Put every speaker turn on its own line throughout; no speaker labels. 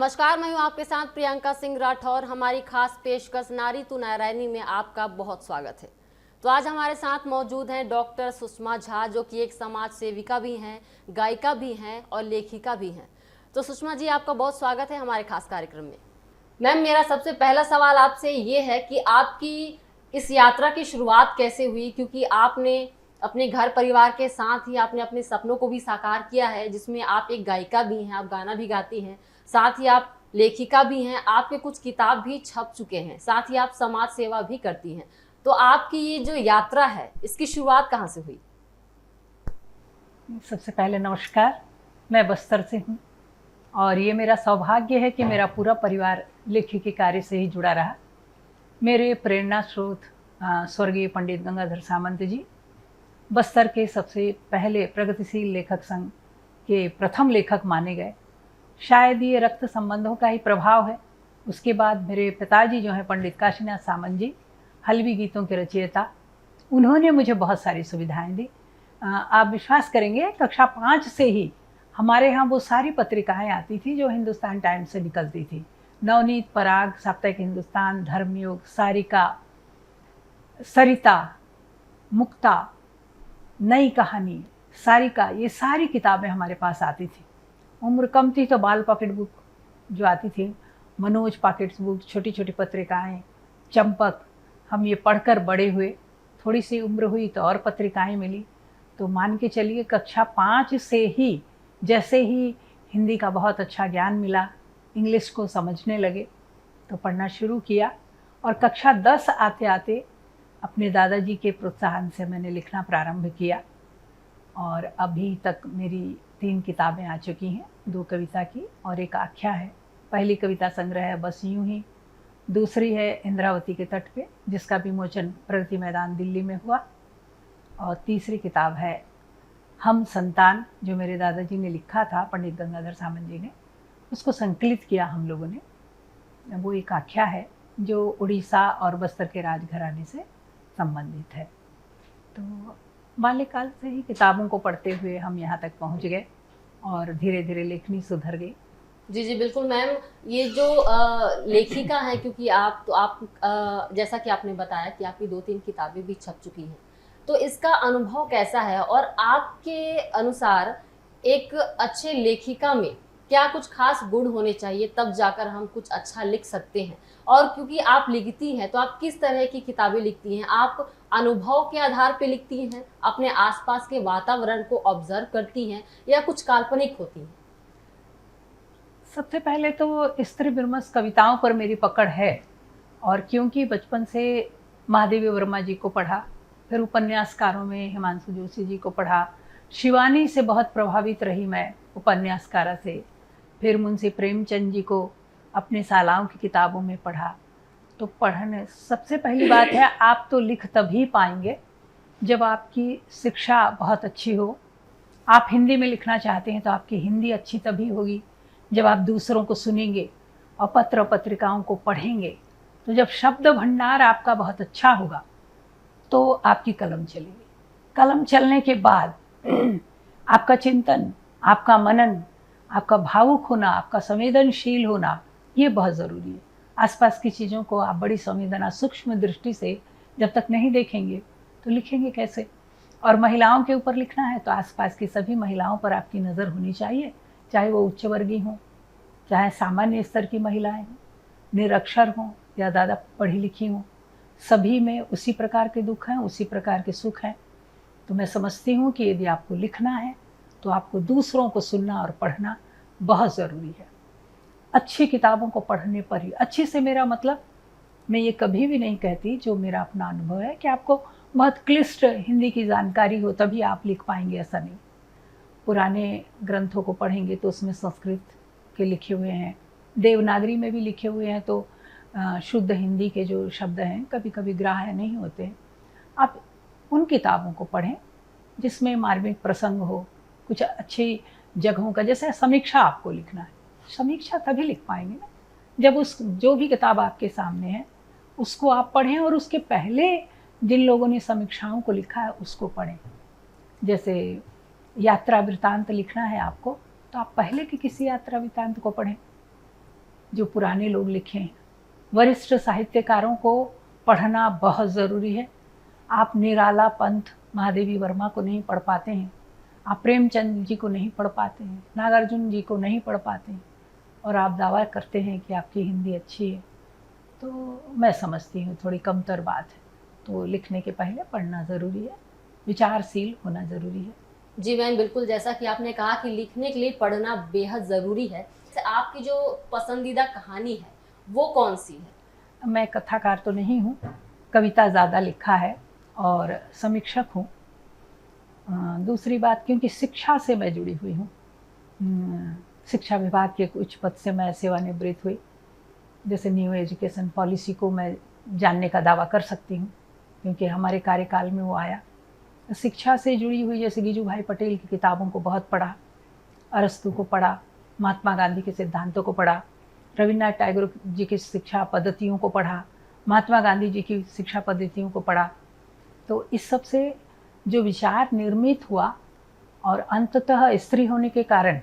नमस्कार, मैं हूं आपके साथ प्रियंका सिंह राठौर। हमारी खास पेशकश नारी तू नारायणी में आपका बहुत स्वागत है। तो आज हमारे साथ मौजूद हैं डॉक्टर सुषमा झा, जो कि एक समाज सेविका भी हैं, गायिका भी हैं और लेखिका भी हैं। तो सुषमा जी, आपका बहुत स्वागत है हमारे खास कार्यक्रम में। मैम, मेरा सबसे पहला सवाल आपसे ये है कि आपकी इस यात्रा की शुरुआत कैसे हुई, क्योंकि आपने अपने घर परिवार के साथ ही आपने अपने सपनों को भी साकार किया है, जिसमें आप एक गायिका भी हैं, आप गाना भी गाती हैं, साथ ही आप लेखिका भी हैं, आपके कुछ किताब भी छप चुके हैं, साथ ही आप समाज सेवा भी करती हैं। तो आपकी ये जो यात्रा है, इसकी शुरुआत कहाँ से हुई?
सबसे पहले नमस्कार। मैं बस्तर से हूँ और ये मेरा सौभाग्य है कि मेरा पूरा परिवार लेखिकी कार्य से ही जुड़ा रहा। मेरे प्रेरणा स्रोत स्वर्गीय पंडित गंगाधर सामंत जी, बस्तर के सबसे पहले प्रगतिशील लेखक संघ के प्रथम लेखक माने गए। शायद ये रक्त संबंधों का ही प्रभाव है। उसके बाद मेरे पिताजी जो हैं पंडित काशीनाथ सामंत जी, हलवी गीतों के रचयिता, उन्होंने मुझे बहुत सारी सुविधाएं दी। आप विश्वास करेंगे, कक्षा 5 से ही हमारे यहाँ वो सारी पत्रिकाएं आती थी जो हिंदुस्तान टाइम्स से निकलती थी। नवनीत, पराग, साप्ताहिक हिंदुस्तान, धर्मयुग, सारिका, सरिता, मुक्ता, नई कहानी, सारिका, ये सारी किताबें हमारे पास आती थी। उम्र कम थी तो बाल पॉकेट बुक जो आती थी, मनोज पॉकेट्स बुक, छोटी छोटी पत्रिकाएं, चंपक, हम ये पढ़कर बड़े हुए। थोड़ी सी उम्र हुई तो और पत्रिकाएं मिली। तो मान के चलिए कक्षा 5 से ही जैसे ही हिंदी का बहुत अच्छा ज्ञान मिला, इंग्लिश को समझने लगे तो पढ़ना शुरू किया। और कक्षा 10 आते आते अपने दादाजी के प्रोत्साहन से मैंने लिखना प्रारंभ किया और अभी तक मेरी 3 किताबें आ चुकी हैं, 2 कविता की और 1 आख्या है। पहली कविता संग्रह है बस यूं ही, दूसरी है इंद्रावती के तट पे, जिसका विमोचन प्रगति मैदान दिल्ली में हुआ, और तीसरी किताब है हम संतान, जो मेरे दादाजी ने लिखा था, पंडित गंगाधर सामंत जी ने, उसको संकलित किया हम लोगों ने। वो एक आख्या है जो उड़ीसा और बस्तर के राजघराने से संबंधित है। तो बाल्यकाल से ही किताबों को पढ़ते हुए हम यहाँ तक पहुँच गए और धीरे धीरे लेखनी सुधर गई।
जी जी बिल्कुल मैम। ये जो लेखिका है, क्योंकि आप जैसा कि आपने बताया कि आपकी 2-3 किताबें भी छप चुकी हैं, तो इसका अनुभव कैसा है और आपके अनुसार एक अच्छे लेखिका में क्या कुछ खास गुण होने चाहिए, तब जाकर हम कुछ अच्छा लिख सकते हैं? और क्योंकि आप लिखती हैं, तो आप किस तरह की किताबें लिखती हैं? आप अनुभव के आधार पे लिखती हैं, अपने आसपास के वातावरण को ऑब्जर्व करती हैं, या कुछ काल्पनिक होती हैं?
सबसे पहले तो स्त्री विमर्श कविताओं पर मेरी पकड़ है, और क्योंकि बचपन से महादेवी वर्मा जी को पढ़ा, फिर उपन्यासकारों में हिमांशु जोशी जी को पढ़ा, शिवानी से बहुत प्रभावित रही मैं उपन्यासकारा से, फिर मुंशी प्रेमचंद जी को अपने सालाओं की किताबों में पढ़ा। तो पढ़ने, सबसे पहली बात है, आप तो लिख तभी पाएंगे जब आपकी शिक्षा बहुत अच्छी हो। आप हिंदी में लिखना चाहते हैं तो आपकी हिंदी अच्छी तभी होगी जब आप दूसरों को सुनेंगे और पत्र पत्रिकाओं को पढ़ेंगे। तो जब शब्द भंडार आपका बहुत अच्छा होगा तो आपकी कलम चलेगी। कलम चलने के बाद आपका चिंतन, आपका मनन, आपका भावुक होना, आपका संवेदनशील होना, ये बहुत ज़रूरी है। आसपास की चीज़ों को आप बड़ी संवेदना, सूक्ष्म दृष्टि से जब तक नहीं देखेंगे तो लिखेंगे कैसे? और महिलाओं के ऊपर लिखना है तो आसपास की सभी महिलाओं पर आपकी नज़र होनी चाहिए, चाहे वो उच्च वर्गीय हों, चाहे सामान्य स्तर की महिलाएं हों, निरक्षर हों या ज़्यादा पढ़ी लिखी हों, सभी में उसी प्रकार के दुख हैं, उसी प्रकार के सुख हैं। तो मैं समझती हूँ कि यदि आपको लिखना है तो आपको दूसरों को सुनना और पढ़ना बहुत ज़रूरी है। अच्छी किताबों को पढ़ने पर ही, अच्छी से मेरा मतलब, मैं ये कभी भी नहीं कहती, जो मेरा अपना अनुभव है, कि आपको बहुत क्लिष्ट हिंदी की जानकारी हो तभी आप लिख पाएंगे, ऐसा नहीं। पुराने ग्रंथों को पढ़ेंगे तो उसमें संस्कृत के लिखे हुए हैं, देवनागरी में भी लिखे हुए हैं, तो शुद्ध हिंदी के जो शब्द हैं कभी कभी ग्राह्य नहीं होते। आप उन किताबों को पढ़ें जिसमें मार्मिक प्रसंग हो, कुछ अच्छी जगहों का, जैसे समीक्षा आपको लिखना है, समीक्षा तभी लिख पाएंगे ना जब उस जो भी किताब आपके सामने है उसको आप पढ़ें और उसके पहले जिन लोगों ने समीक्षाओं को लिखा है उसको पढ़ें। जैसे यात्रा वृत्तांत लिखना है आपको तो आप पहले की किसी यात्रा वृत्तांत को पढ़ें, जो पुराने लोग लिखे हैं। वरिष्ठ साहित्यकारों को पढ़ना बहुत ज़रूरी है। आप निराला पंथ महादेवी वर्मा को नहीं पढ़ पाते हैं, आप प्रेमचंद जी को नहीं पढ़ पाते हैं, नागार्जुन जी को नहीं पढ़ पाते हैं, और आप दावा करते हैं कि आपकी हिंदी अच्छी है, तो मैं समझती हूँ थोड़ी कमतर बात है। तो लिखने के पहले पढ़ना ज़रूरी है, विचारशील होना ज़रूरी है।
जी बहन, बिल्कुल जैसा कि आपने कहा कि लिखने के लिए पढ़ना बेहद ज़रूरी है। आपकी जो पसंदीदा कहानी है वो कौन सी है?
मैं कथाकार तो नहीं हूँ, कविता ज़्यादा लिखा है और समीक्षक हूँ। दूसरी बात, क्योंकि शिक्षा से मैं जुड़ी हुई हूँ, शिक्षा विभाग के कुछ पद से मैं सेवानिवृत्त हुई। जैसे न्यू एजुकेशन पॉलिसी को मैं जानने का दावा कर सकती हूँ, क्योंकि हमारे कार्यकाल में वो आया। शिक्षा से जुड़ी हुई, जैसे गिजू भाई पटेल की किताबों को बहुत पढ़ा, अरस्तु को पढ़ा, महात्मा गांधी के सिद्धांतों को पढ़ा, रविन्द्रनाथ टैगोर जी की शिक्षा पद्धतियों को पढ़ा, महात्मा गांधी जी की शिक्षा पद्धतियों को पढ़ा। तो इस सब से जो विचार निर्मित हुआ, और अंततः स्त्री होने के कारण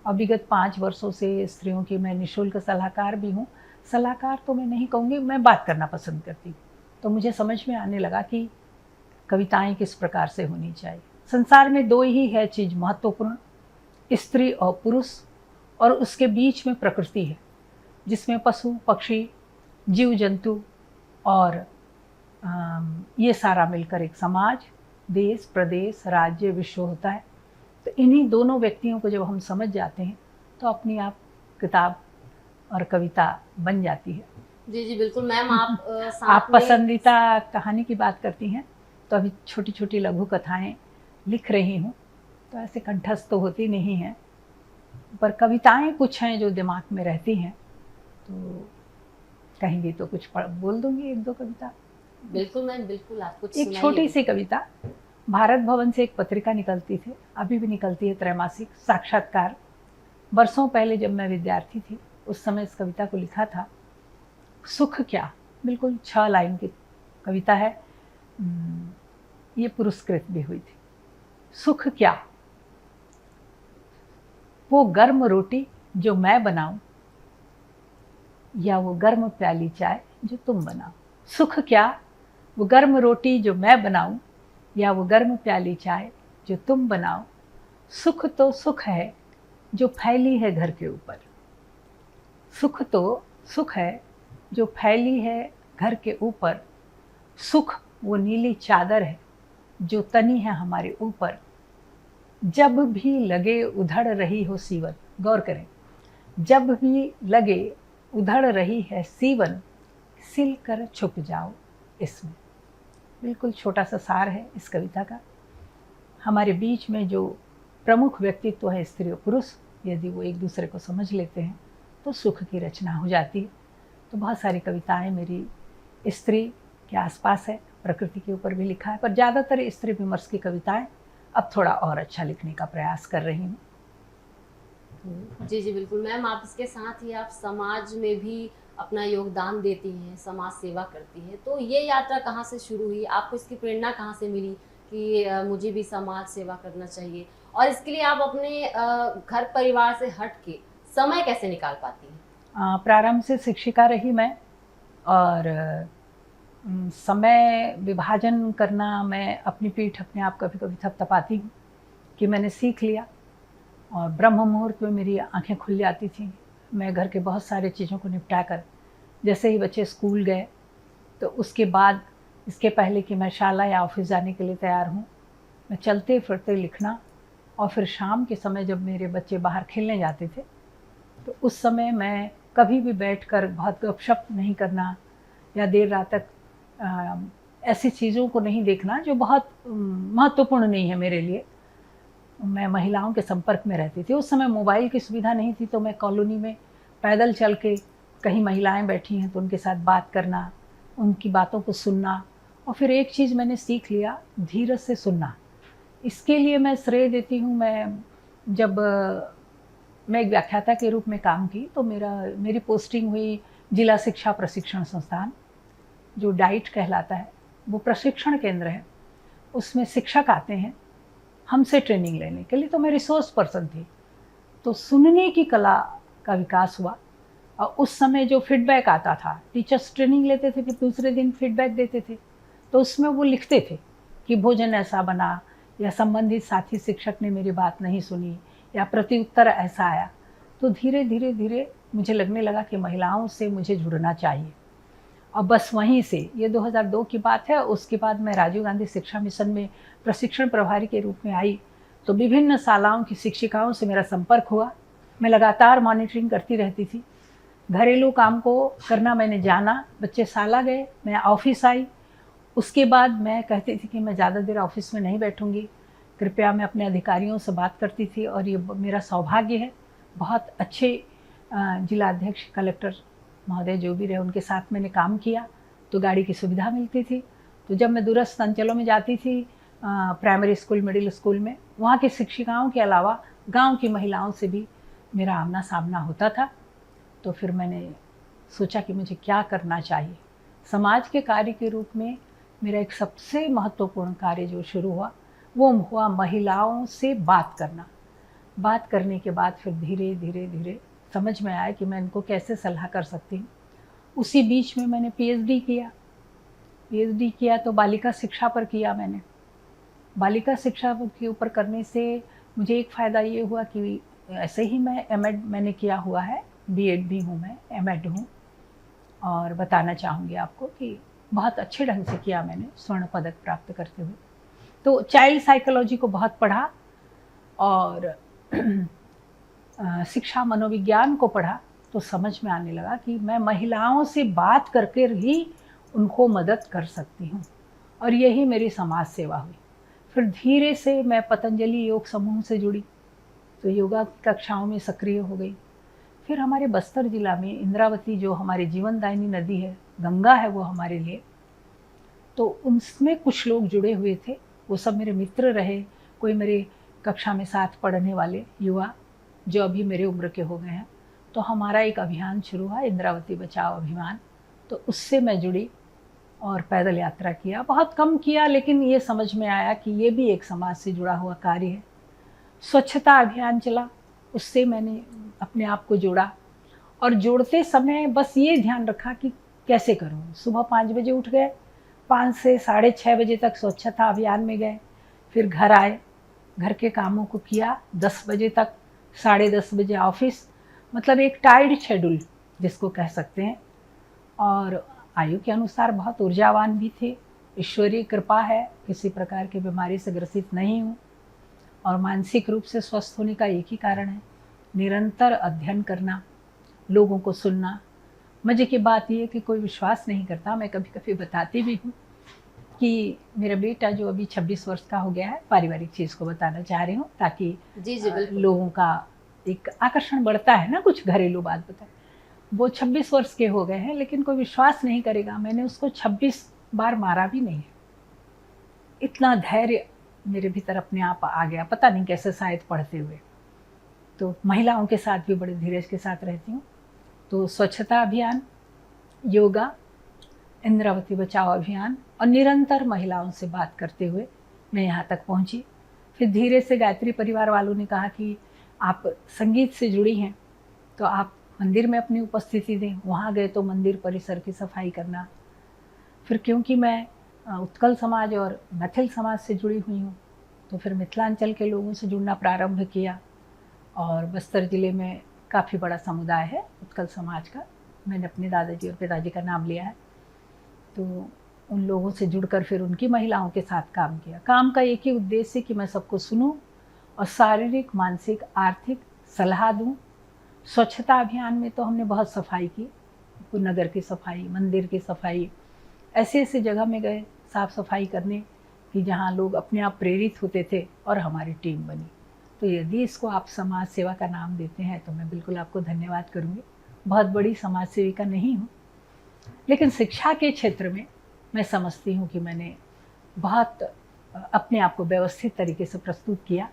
अब विगत 5 वर्षों से स्त्रियों की मैं निःशुल्क सलाहकार भी हूँ। सलाहकार तो मैं नहीं कहूँगी, मैं बात करना पसंद करती हूँ। तो मुझे समझ में आने लगा कि कविताएं किस प्रकार से होनी चाहिए। संसार में 2 ही है चीज़ महत्वपूर्ण, स्त्री और पुरुष, और उसके बीच में प्रकृति है, जिसमें पशु पक्षी जीव जंतु और ये सारा मिलकर एक समाज, देश, प्रदेश, राज्य, विश्व होता है। तो इन्हीं दोनों व्यक्तियों को जब हम समझ जाते हैं तो अपनी आप किताब और कविता बन जाती है।
जी जी बिल्कुल मैम।
आप पसंदीदा कहानी की बात करती हैं, तो अभी छोटी छोटी लघु कथाएं लिख रही हूँ, तो ऐसे कंठस्थ तो होती नहीं हैं, पर कविताएं कुछ हैं जो दिमाग में रहती हैं, तो कहेंगी तो कुछ बोल दूंगी 1-2 कविता।
बिल्कुल मैम, बिल्कुल आप कुछ
एक छोटी सी कविता। भारत भवन से एक पत्रिका निकलती थी, अभी भी निकलती है, त्रैमासिक साक्षात्कार। वर्षों पहले जब मैं विद्यार्थी थी, उस समय इस कविता को लिखा था। सुख क्या, बिल्कुल 6 लाइन की कविता है, ये पुरस्कृत भी हुई थी। सुख क्या, वो गर्म रोटी जो मैं बनाऊं, या वो गर्म प्याली चाय जो तुम बनाओ। सुख क्या, वो गर्म रोटी जो मैं बनाऊं, या वो गर्म प्याली चाय जो तुम बनाओ। सुख तो सुख है जो फैली है घर के ऊपर। सुख तो सुख है जो फैली है घर के ऊपर। सुख वो नीली चादर है जो तनी है हमारे ऊपर। जब भी लगे उधड़ रही हो सीवन, गौर करें, जब भी लगे उधड़ रही है सीवन, सिल कर छुप जाओ इसमें। बिल्कुल छोटा सा सार है इस कविता का। हमारे बीच में जो प्रमुख व्यक्तित्व है स्त्री और पुरुष, यदि वो एक दूसरे को समझ लेते हैं तो सुख की रचना हो जाती है। तो बहुत सारी कविताएं मेरी स्त्री के आसपास है, प्रकृति के ऊपर भी लिखा है, पर ज़्यादातर स्त्री विमर्श की कविताएं अब थोड़ा और अच्छा लिखने का प्रयास कर रही हूँ।
जी जी बिल्कुल मैम। आप इसके साथ ही आप समाज में भी अपना योगदान देती हैं, समाज सेवा करती हैं। तो ये यात्रा कहाँ से शुरू हुई, आपको इसकी प्रेरणा कहाँ से मिली कि मुझे भी समाज सेवा करना चाहिए, और इसके लिए आप अपने घर परिवार से हट के समय कैसे निकाल पाती हैं?
प्रारंभ से शिक्षिका रही मैं, और समय विभाजन करना मैं अपनी पीठ अपने आप कभी कभी थपथपाती हूँ कि मैंने सीख लिया, और ब्रह्म मुहूर्त में मेरी आंखें खुल जाती थी। मैं घर के बहुत सारे चीज़ों को निपटा कर, जैसे ही बच्चे स्कूल गए तो उसके बाद, इसके पहले कि मैं शाला या ऑफिस जाने के लिए तैयार हूँ, मैं चलते फिरते लिखना। और फिर शाम के समय जब मेरे बच्चे बाहर खेलने जाते थे, तो उस समय मैं कभी भी बैठकर बहुत गपशप नहीं करना, या देर रात तक ऐसी चीज़ों को नहीं देखना जो बहुत महत्वपूर्ण नहीं है मेरे लिए। मैं महिलाओं के संपर्क में रहती थी। उस समय मोबाइल की सुविधा नहीं थी, तो मैं कॉलोनी में पैदल चल के, कहीं महिलाएं बैठी हैं तो उनके साथ बात करना, उनकी बातों को सुनना। और फिर एक चीज़ मैंने सीख लिया, धीरज से सुनना। इसके लिए मैं श्रेय देती हूँ, जब मैं एक व्याख्याता के रूप में काम की, तो मेरी पोस्टिंग हुई जिला शिक्षा प्रशिक्षण संस्थान, जो डाइट कहलाता है, वो प्रशिक्षण केंद्र है। उसमें शिक्षक आते हैं हमसे ट्रेनिंग लेने के लिए, तो मैं रिसोर्स पर्सन थी। तो सुनने की कला का विकास हुआ, और उस समय जो फीडबैक आता था, टीचर्स ट्रेनिंग लेते थे, फिर दूसरे दिन फीडबैक देते थे, तो उसमें वो लिखते थे कि भोजन ऐसा बना, या संबंधित साथी शिक्षक ने मेरी बात नहीं सुनी, या प्रत्युत्तर ऐसा आया। तो धीरे धीरे धीरे मुझे लगने लगा कि महिलाओं से मुझे जुड़ना चाहिए। और बस वहीं से, ये 2002 की बात है, उसके बाद मैं राजीव गांधी शिक्षा मिशन में प्रशिक्षण प्रभारी के रूप में आई। तो विभिन्न शालाओं की शिक्षिकाओं से मेरा संपर्क हुआ। मैं लगातार मॉनिटरिंग करती रहती थी। घरेलू काम को करना मैंने जाना, बच्चे शाला गए, मैं ऑफिस आई। उसके बाद मैं कहती थी कि मैं ज़्यादा देर ऑफिस में नहीं बैठूंगी, कृपया। मैं अपने अधिकारियों से बात करती थी, और ये मेरा सौभाग्य है, बहुत अच्छे जिला अध्यक्ष कलेक्टर महोदय जो भी रहे, उनके साथ मैंने काम किया, तो गाड़ी की सुविधा मिलती थी। तो जब मैं दूरस्थ अंचलों में जाती थी, प्राइमरी स्कूल, मिडिल स्कूल में, वहाँ की शिक्षिकाओं के अलावा गांव की महिलाओं से भी मेरा आमना सामना होता था। तो फिर मैंने सोचा कि मुझे क्या करना चाहिए। समाज के कार्य के रूप में मेरा एक सबसे महत्वपूर्ण कार्य जो शुरू हुआ, वो हुआ महिलाओं से बात करना। बात करने के बाद फिर धीरे धीरे धीरे समझ में आया कि मैं इनको कैसे सलाह कर सकती हूँ। उसी बीच में मैंने पीएचडी किया तो बालिका शिक्षा पर किया मैंने। बालिका शिक्षा के ऊपर करने से मुझे एक फ़ायदा ये हुआ कि ऐसे ही मैं एमएड मैंने किया हुआ है, बीएड भी हूँ मैं, एमएड हूँ। और बताना चाहूँगी आपको कि बहुत अच्छे ढंग से किया मैंने, स्वर्ण पदक प्राप्त करते हुए। तो चाइल्ड साइकोलॉजी को बहुत पढ़ा, और शिक्षा मनोविज्ञान को पढ़ा, तो समझ में आने लगा कि मैं महिलाओं से बात करके ही उनको मदद कर सकती हूँ, और यही मेरी समाज सेवा हुई। फिर धीरे से मैं पतंजलि योग समूह से जुड़ी, तो योगा कक्षाओं में सक्रिय हो गई। फिर हमारे बस्तर जिला में इंद्रावती, जो हमारी जीवनदायिनी नदी है, गंगा है वो हमारे लिए, तो उनमें कुछ लोग जुड़े हुए थे। वो सब मेरे मित्र रहे, कोई मेरे कक्षा में साथ पढ़ने वाले युवा जो अभी मेरे उम्र के हो गए हैं। तो हमारा एक अभियान शुरू हुआ, इंद्रावती बचाओ अभियान। तो उससे मैं जुड़ी और पैदल यात्रा किया। बहुत कम किया, लेकिन ये समझ में आया कि ये भी एक समाज से जुड़ा हुआ कार्य है। स्वच्छता अभियान चला, उससे मैंने अपने आप को जोड़ा, और जोड़ते समय बस ये ध्यान रखा कि कैसे करूँ। सुबह 5 बजे उठ गए, 5 से 6:30 बजे तक स्वच्छता अभियान में गए, फिर घर आए, घर के कामों को किया, 10 बजे तक, 10:30 बजे ऑफिस। मतलब एक टाइट शेड्यूल जिसको कह सकते हैं। और आयु के अनुसार बहुत ऊर्जावान भी थे। ईश्वरीय कृपा है, किसी प्रकार की बीमारी से ग्रसित नहीं हूँ। और मानसिक रूप से स्वस्थ होने का एक ही कारण है, निरंतर अध्ययन करना, लोगों को सुनना। मजे की बात ये कि कोई विश्वास नहीं करता, मैं कभी कभी बताती भी हूँ कि मेरा बेटा जो अभी 26 वर्ष का हो गया है, पारिवारिक चीज़ को बताना चाह रही हूँ ताकि
जी बिल्कुल।
लोगों का एक आकर्षण बढ़ता है ना, कुछ घरेलू बात बताए। वो 26 वर्ष के हो गए हैं, लेकिन कोई विश्वास नहीं करेगा, मैंने उसको 26 बार मारा भी नहीं है। इतना धैर्य मेरे भीतर अपने आप आ गया, पता नहीं कैसे, शायद पढ़ते हुए। तो महिलाओं के साथ भी बड़े धीरज के साथ रहती हूँ। तो स्वच्छता अभियान, योगा, इंद्रावती बचाओ अभियान, और निरंतर महिलाओं से बात करते हुए मैं यहाँ तक पहुँची। फिर धीरे से गायत्री परिवार वालों ने कहा कि आप संगीत से जुड़ी हैं, तो आप मंदिर में अपनी उपस्थिति दें। वहाँ गए तो मंदिर परिसर की सफाई करना। फिर क्योंकि मैं उत्कल समाज और मैथिल समाज से जुड़ी हुई हूँ, तो फिर मिथिलांचल के लोगों से जुड़ना प्रारंभ किया। और बस्तर ज़िले में काफ़ी बड़ा समुदाय है उत्कल समाज का, मैंने अपने दादाजी और पिताजी का नाम लिया है। तो उन लोगों से जुड़कर फिर उनकी महिलाओं के साथ काम किया। काम का एक ही उद्देश्य कि मैं सबको सुनूं और शारीरिक, मानसिक, आर्थिक सलाह दूं। स्वच्छता अभियान में तो हमने बहुत सफाई की, नगर की सफाई, मंदिर की सफाई, ऐसे ऐसे जगह में गए साफ़ सफाई करने कि जहाँ लोग अपने आप प्रेरित होते थे, और हमारी टीम बनी। तो यदि इसको आप समाज सेवा का नाम देते हैं तो मैं बिल्कुल आपको धन्यवाद करूँगी। बहुत बड़ी समाज सेविका नहीं हूँ, लेकिन शिक्षा के क्षेत्र में मैं समझती हूँ कि मैंने बहुत अपने आप को व्यवस्थित तरीके से प्रस्तुत किया।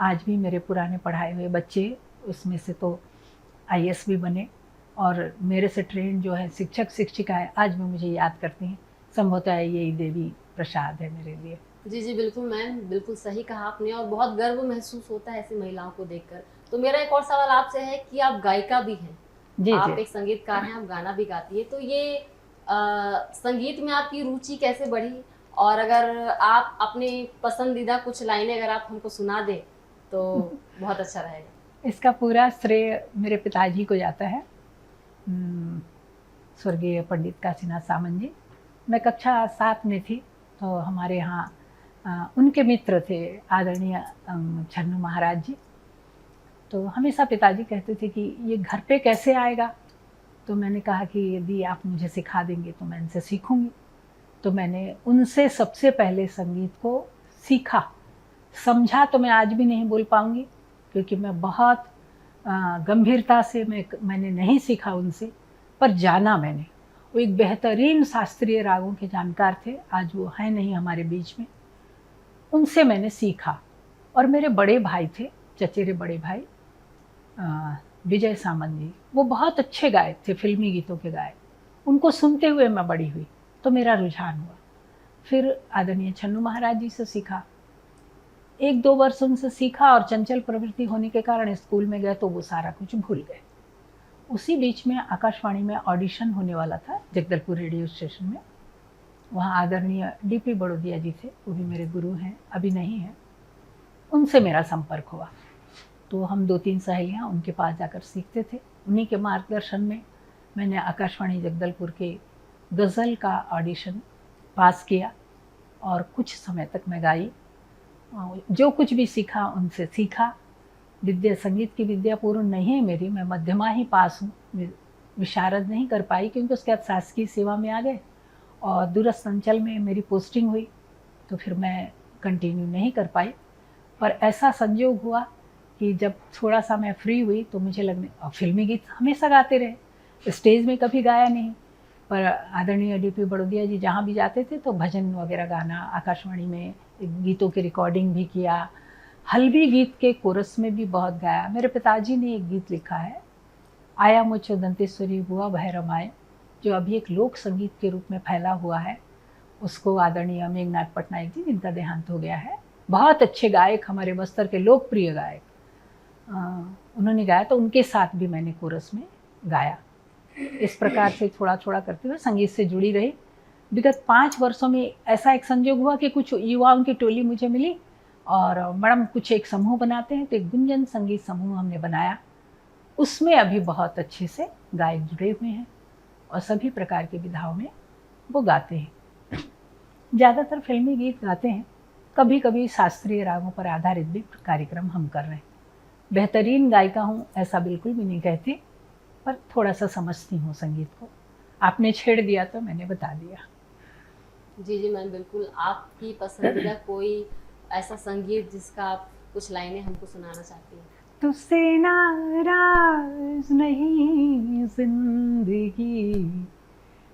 आज भी मेरे पुराने पढ़ाए हुए बच्चे, उसमें से तो आईएएस भी बने, और मेरे से ट्रेन जो है शिक्षक शिक्षिकाएं आज भी मुझे याद करती हैं। संभवतः यही देवी प्रसाद है मेरे लिए।
जी बिल्कुल मैम, बिल्कुल सही कहा आपने, और बहुत गर्व महसूस होता है ऐसी महिलाओं को देखकर। तो मेरा एक और सवाल आपसे है कि आप गायिका भी हैं,
जी
आप
जी।
एक संगीतकार हैं, आप गाना भी गाती है, तो ये संगीत में आपकी रुचि कैसे बढ़ी? और अगर आप अपनी पसंदीदा कुछ लाइनें अगर आप हमको सुना दें तो बहुत अच्छा रहेगा।
इसका पूरा श्रेय मेरे पिताजी को जाता है, स्वर्गीय पंडित काशीनाथ सामंत जी। मैं कक्षा 7 में थी तो हमारे यहाँ उनके मित्र थे आदरणीय छन्नू महाराज जी। तो हमेशा पिताजी कहते थे कि ये घर पे कैसे आएगा? तो मैंने कहा कि यदि आप मुझे सिखा देंगे तो मैं इनसे सीखूंगी। तो मैंने उनसे सबसे पहले संगीत को सीखा। समझा तो मैं आज भी नहीं बोल पाऊंगी, क्योंकि मैं बहुत गंभीरता से मैंने नहीं सीखा उनसे, पर जाना मैंने। वो एक बेहतरीन शास्त्रीय रागों के जानकार थे, आज वो हैं नहीं हमारे बीच में। उनसे मैंने सीखा। और मेरे बड़े भाई थे, चचेरे बड़े भाई विजय सामंत जी, वो बहुत अच्छे गायक थे, फिल्मी गीतों के गायक। उनको सुनते हुए मैं बड़ी हुई, तो मेरा रुझान हुआ। फिर आदरणीय छन्नू महाराज जी से सीखा। 1-2 वर्ष उनसे सीखा और चंचल प्रवृत्ति होने के कारण स्कूल में गए तो वो सारा कुछ भूल गए। उसी बीच में आकाशवाणी में ऑडिशन होने वाला था जगदलपुर रेडियो स्टेशन में। वहाँ आदरणीय डीपी बड़ोदिया जी थे, वो भी मेरे गुरु हैं, अभी नहीं हैं। उनसे मेरा संपर्क हुआ तो हम 2-3 सहेलियाँ उनके पास जाकर सीखते थे। उन्हीं के मार्गदर्शन में मैंने आकाशवाणी जगदलपुर के गज़ल का ऑडिशन पास किया और कुछ समय तक मैं गाई। जो कुछ भी सीखा उनसे सीखा। विद्या, संगीत की विद्या पूर्ण नहीं है मेरी, मैं मध्यमा ही पास हूँ, विशारद नहीं कर पाई, क्योंकि उसके बाद शासकीय सेवा में आ गए और दूरस्थ अंचल में मेरी पोस्टिंग हुई, तो फिर मैं कंटिन्यू नहीं कर पाई। पर ऐसा संयोग हुआ कि जब थोड़ा सा मैं फ्री हुई तो मुझे लगने, और फिल्मी गीत हमेशा गाते रहे, स्टेज में कभी गाया नहीं, पर आदरणीय डीपी बड़ोदिया जी जहाँ भी जाते थे तो भजन वगैरह गाना, आकाशवाणी में गीतों की रिकॉर्डिंग भी किया। हल्बी गीत के कोरस में भी बहुत गाया। मेरे पिताजी ने एक गीत लिखा है, आया मुझो दंतेश्वरी बुआ भैरम आए, जो अभी एक लोक संगीत के रूप में फैला हुआ है। उसको आदरणीय मेघनाथ पटनायक जी, जिनका देहांत हो गया है, बहुत अच्छे गायक, हमारे बस्तर के लोकप्रिय गायक, उन्होंने गाया, तो उनके साथ भी मैंने कोरस में गाया। इस प्रकार से थोड़ा थोड़ा करते हुए संगीत से जुड़ी रही। विगत 5 वर्षों में ऐसा एक संयोग हुआ कि कुछ युवाओं की टोली मुझे मिली और मैडम कुछ एक समूह बनाते हैं, तो एक गुंजन संगीत समूह हमने बनाया। उसमें अभी बहुत अच्छे से गायक जुड़े हुए हैं और सभी प्रकार की विधाओं में वो गाते हैं। ज़्यादातर फिल्मी गीत गाते हैं, कभी कभी शास्त्रीय रागों पर आधारित भी कार्यक्रम हम कर रहे हैं। बेहतरीन गायिका हूँ ऐसा बिल्कुल भी नहीं कहती, पर थोड़ा सा समझती हूँ संगीत को। आपने छेड़ दिया तो मैंने बता दिया।
जी जी मैम, बिल्कुल। आपकी पसंदीदा कोई ऐसा संगीत जिसका आप कुछ लाइनें हमको सुनाना चाहती हैं?
तुझसे नाराज नहीं जिंदगी,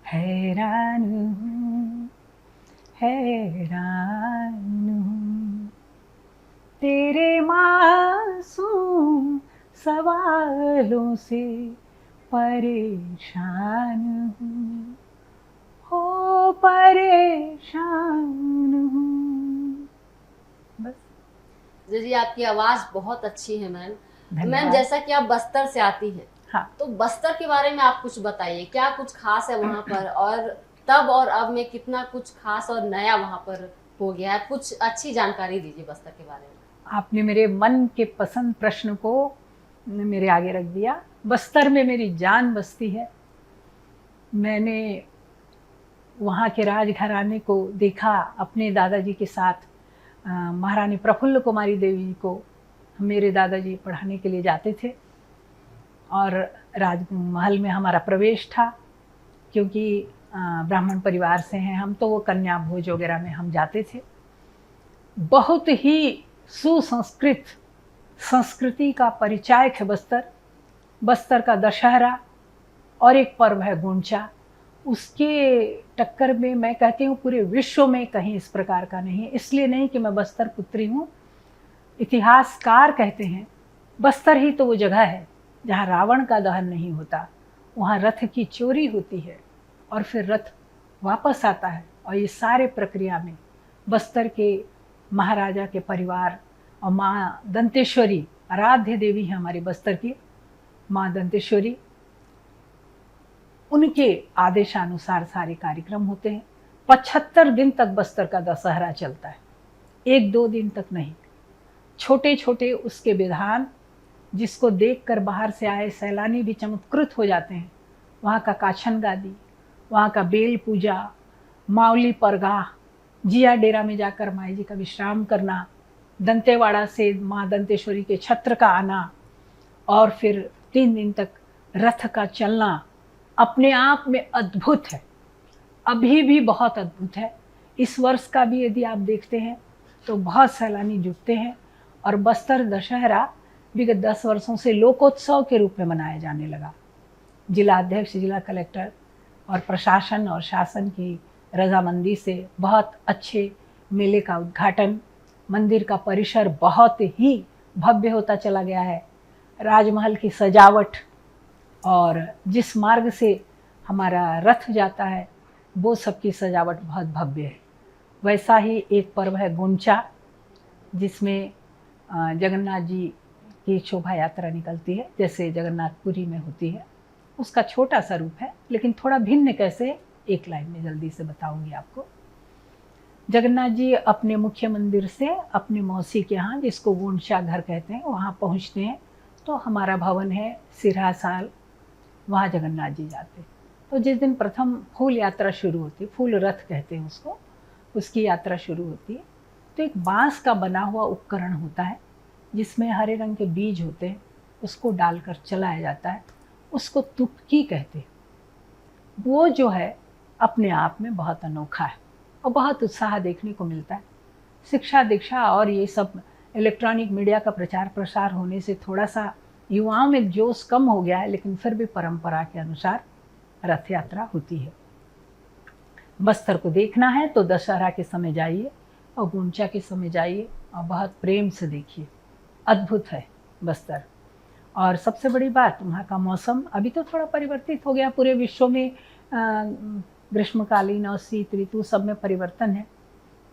हैरान हूँ हैरान हूँ, तेरे मासूम सवालों से परेशान हूँ, हो परेशान हूँ। बस।
जी, आपकी आवाज़ बहुत अच्छी है मैम। मैम,
धन्यवाद।
जैसा कि आप बस्तर से आती हैं,
हाँ,
तो बस्तर के बारे में आप कुछ बताइए, क्या कुछ खास है वहाँ पर, और तब और अब में कितना कुछ खास और नया वहाँ पर हो गया है? कुछ अच्छी जानकारी दीजिए बस्तर के बारे में।
आपने मेरे मन के पसंद प्रश्न को मेरे आगे रख दिया। बस्तर में मेरी जान बसती है। मैंने वहाँ के राजघराने को देखा अपने दादाजी के साथ। महारानी प्रफुल्ल कुमारी देवी को मेरे दादाजी पढ़ाने के लिए जाते थे और राजमहल में हमारा प्रवेश था, क्योंकि ब्राह्मण परिवार से हैं हम, तो वो कन्या भोज वगैरह में हम जाते थे। बहुत ही सुसंस्कृत संस्कृति का परिचायक है बस्तर। बस्तर का दशहरा और एक पर्व है गुंचा, उसके टक्कर में मैं कहती हूँ पूरे विश्व में कहीं इस प्रकार का नहीं है। इसलिए नहीं कि मैं बस्तर पुत्री हूँ, इतिहासकार कहते हैं बस्तर ही तो वो जगह है जहाँ रावण का दहन नहीं होता, वहाँ रथ की चोरी होती है और फिर रथ वापस आता है। और ये सारे प्रक्रिया में बस्तर के महाराजा के परिवार और माँ दंतेश्वरी, आराध्य देवी है हमारी बस्तर की माँ दंतेश्वरी, उनके आदेशानुसार सारे कार्यक्रम होते हैं। 75 दिन तक बस्तर का दशहरा चलता है, 1-2 दिन तक नहीं। छोटे छोटे उसके विधान जिसको देखकर बाहर से आए सैलानी भी चमत्कृत हो जाते हैं। वहाँ का काछन गादी, वहाँ का बेल पूजा, मावली परगाह, जिया डेरा में जाकर माई जी का विश्राम करना, दंतेवाड़ा से माँ दंतेश्वरी के छत्र का आना और फिर 3 दिन तक रथ का चलना अपने आप में अद्भुत है, अभी भी बहुत अद्भुत है। इस वर्ष का भी यदि आप देखते हैं तो बहुत सैलानी जुटते हैं और बस्तर दशहरा विगत 10 वर्षों से लोकोत्सव के रूप में मनाया जाने लगा। जिला अध्यक्ष, जिला कलेक्टर और प्रशासन और शासन की रजामंदी से बहुत अच्छे मेले का उद्घाटन, मंदिर का परिसर बहुत ही भव्य होता चला गया है। राजमहल की सजावट और जिस मार्ग से हमारा रथ जाता है वो सबकी सजावट बहुत भव्य है। वैसा ही एक पर्व है गुंचा, जिसमें जगन्नाथ जी की शोभा यात्रा निकलती है, जैसे जगन्नाथपुरी में होती है। उसका छोटा सा रूप है, लेकिन थोड़ा भिन्न कैसे, एक लाइन में जल्दी से बताऊंगी आपको। जगन्नाथ जी अपने मुख्य मंदिर से अपने मौसी के यहाँ, जिसको गुंचा घर कहते हैं, वहाँ पहुँचते हैं तो हमारा भवन है सिरहा साल, वहाँ जगन्नाथ जी जाते। तो जिस दिन प्रथम फूल यात्रा शुरू होती है, फूल रथ कहते हैं उसको, उसकी यात्रा शुरू होती है तो एक बांस का बना हुआ उपकरण होता है जिसमें हरे रंग के बीज होते हैं, उसको डालकर चलाया जाता है, उसको तुपकी कहते हैं। वो जो है अपने आप में बहुत अनोखा है और बहुत उत्साह देखने को मिलता है। शिक्षा दीक्षा और ये सब इलेक्ट्रॉनिक मीडिया का प्रचार प्रसार होने से थोड़ा सा युवाओं में जोश कम हो गया है, लेकिन फिर भी परंपरा के अनुसार रथ यात्रा होती है। बस्तर को देखना है तो दशहरा के समय जाइए और गुंचा के समय जाइए और बहुत प्रेम से देखिए, अद्भुत है बस्तर। और सबसे बड़ी बात, वहाँ का मौसम अभी तो थोड़ा परिवर्तित हो गया, पूरे विश्व में ग्रीष्मकालीन और शीत ऋतु सब में परिवर्तन है,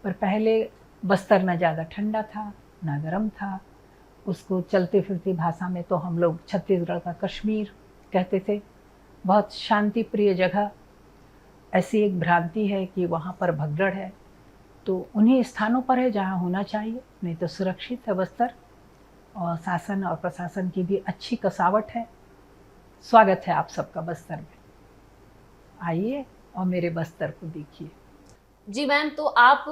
पर पहले बस्तर न ज़्यादा ठंडा था न गर्म था। उसको चलते फिरती भाषा में तो हम लोग छत्तीसगढ़ का कश्मीर कहते थे। बहुत शांति प्रिय जगह। ऐसी एक भ्रांति है कि वहाँ पर भगदड़ है, तो उन्हीं स्थानों पर है जहाँ होना चाहिए, नहीं तो सुरक्षित है बस्तर। और शासन और प्रशासन की भी अच्छी कसावट है। स्वागत है आप सबका बस्तर में, आइए और मेरे बस्तर को देखिए।
जी मैम, तो आप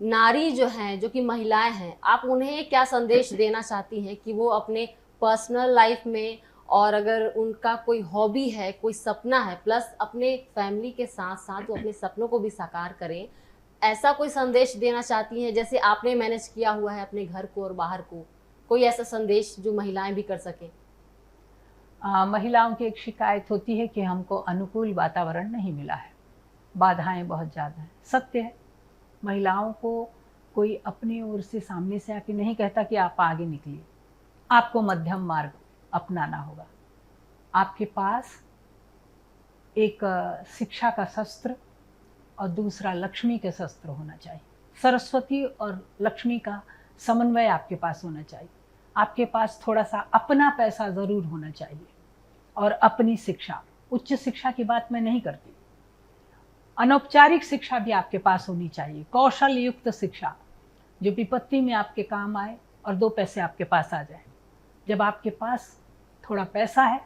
नारी जो हैं, जो कि महिलाएं हैं, आप उन्हें क्या संदेश देना चाहती हैं कि वो अपने पर्सनल लाइफ में, और अगर उनका कोई हॉबी है, कोई सपना है, प्लस अपने फैमिली के साथ साथ वो अपने सपनों को भी साकार करें, ऐसा कोई संदेश देना चाहती हैं जैसे आपने मैनेज किया हुआ है अपने घर को और बाहर को? कोई ऐसा संदेश जो महिलाएं भी कर सकें?
महिलाओं की एक शिकायत होती है कि हमको अनुकूल वातावरण नहीं मिला है, बाधाएं बहुत ज़्यादा हैं। सत्य है, महिलाओं को कोई अपनी ओर से सामने से आके नहीं कहता कि आप आगे निकलिए। आपको मध्यम मार्ग अपनाना होगा। आपके पास एक शिक्षा का शस्त्र और दूसरा लक्ष्मी के शस्त्र होना चाहिए। सरस्वती और लक्ष्मी का समन्वय आपके पास होना चाहिए। आपके पास थोड़ा सा अपना पैसा ज़रूर होना चाहिए और अपनी शिक्षा, उच्च शिक्षा की बात मैं नहीं करती, अनौपचारिक शिक्षा भी आपके पास होनी चाहिए। कौशल युक्त शिक्षा जो विपत्ति में आपके काम आए और 2 पैसे आपके पास आ जाए। जब आपके पास थोड़ा पैसा है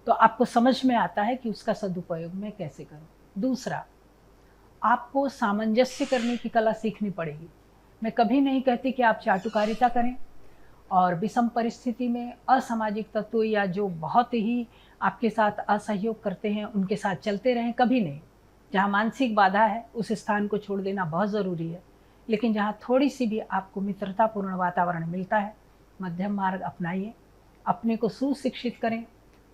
तो आपको समझ में आता है कि उसका सदुपयोग मैं कैसे करूं। दूसरा, आपको सामंजस्य करने की कला सीखनी पड़ेगी। मैं कभी नहीं कहती कि आप चाटुकारिता करें और विषम परिस्थिति में असामाजिक तत्व या जो बहुत ही आपके साथ असहयोग करते हैं उनके साथ चलते रहें, कभी नहीं। जहाँ मानसिक बाधा है उस स्थान को छोड़ देना बहुत ज़रूरी है, लेकिन जहाँ थोड़ी सी भी आपको मित्रतापूर्ण वातावरण मिलता है, मध्यम मार्ग अपनाइए। अपने को सुशिक्षित करें,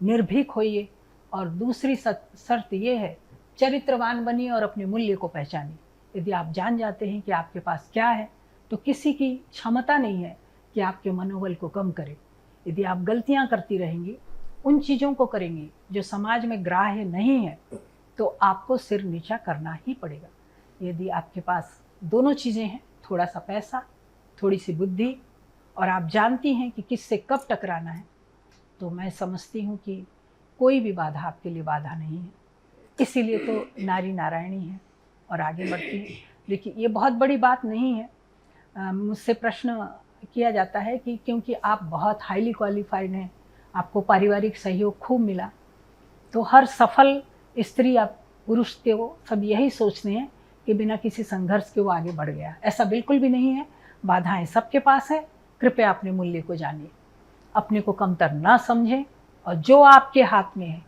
निर्भीक होइए, और दूसरी शर्त ये है, चरित्रवान बनिए और अपने मूल्य को पहचानिए। यदि आप जान जाते हैं कि आपके पास क्या है तो किसी की क्षमता नहीं है कि आपके मनोबल को कम करे। यदि आप गलतियां करती रहेंगी, उन चीज़ों को करेंगी जो समाज में ग्राह्य नहीं है, तो आपको सिर नीचा करना ही पड़ेगा। यदि आपके पास दोनों चीज़ें हैं, थोड़ा सा पैसा, थोड़ी सी बुद्धि, और आप जानती हैं कि किससे कब टकराना है, तो मैं समझती हूँ कि कोई भी बाधा आपके लिए बाधा नहीं है। इसीलिए तो नारी नारायणी है और आगे बढ़ती है। देखिए, ये बहुत बड़ी बात नहीं है। मुझसे प्रश्न किया जाता है कि क्योंकि आप बहुत हाईली क्वालिफाइड हैं, आपको पारिवारिक सहयोग खूब मिला, तो हर सफल स्त्री या पुरुष के वो सब यही सोचते हैं कि बिना किसी संघर्ष के वो आगे बढ़ गया। ऐसा बिल्कुल भी नहीं है। बाधाएं सबके पास है। कृपया अपने मूल्य को जानिए, अपने को कमतर ना समझें और जो आपके हाथ में है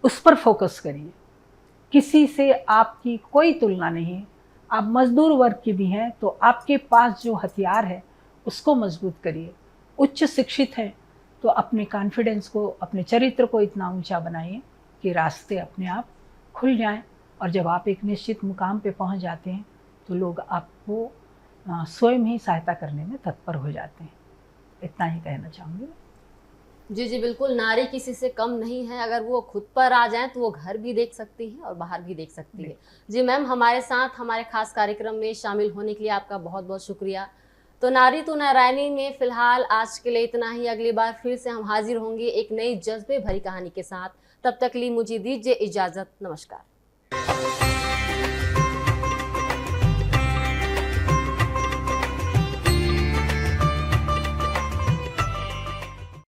उस पर फोकस करिए। किसी से आपकी कोई तुलना नहीं है। आप मजदूर वर्ग के भी हैं तो आपके पास जो हथियार है उसको मजबूत करिए। उच्च शिक्षित हैं तो अपने कॉन्फिडेंस को, अपने चरित्र को इतना ऊंचा बनाइए कि रास्ते अपने आप खुल जाएं। और जब आप एक निश्चित मुकाम पे पहुंच जाते हैं तो लोग आपको स्वयं ही सहायता करने में तत्पर हो जाते हैं। इतना ही कहना चाहूँगी।
जी जी बिल्कुल, नारी किसी से कम नहीं है। अगर वो खुद पर आ जाए तो वो घर भी देख सकती है और बाहर भी देख सकती है। जी मैम, हमारे साथ हमारे खास कार्यक्रम में शामिल होने के लिए आपका बहुत बहुत शुक्रिया। तो नारी तू नारायणी में फिलहाल आज के लिए इतना ही। अगली बार फिर से हम हाजिर होंगे एक नई जज्बे भरी कहानी के साथ। तब तक लिए मुझे दीजिए इजाजत। नमस्कार।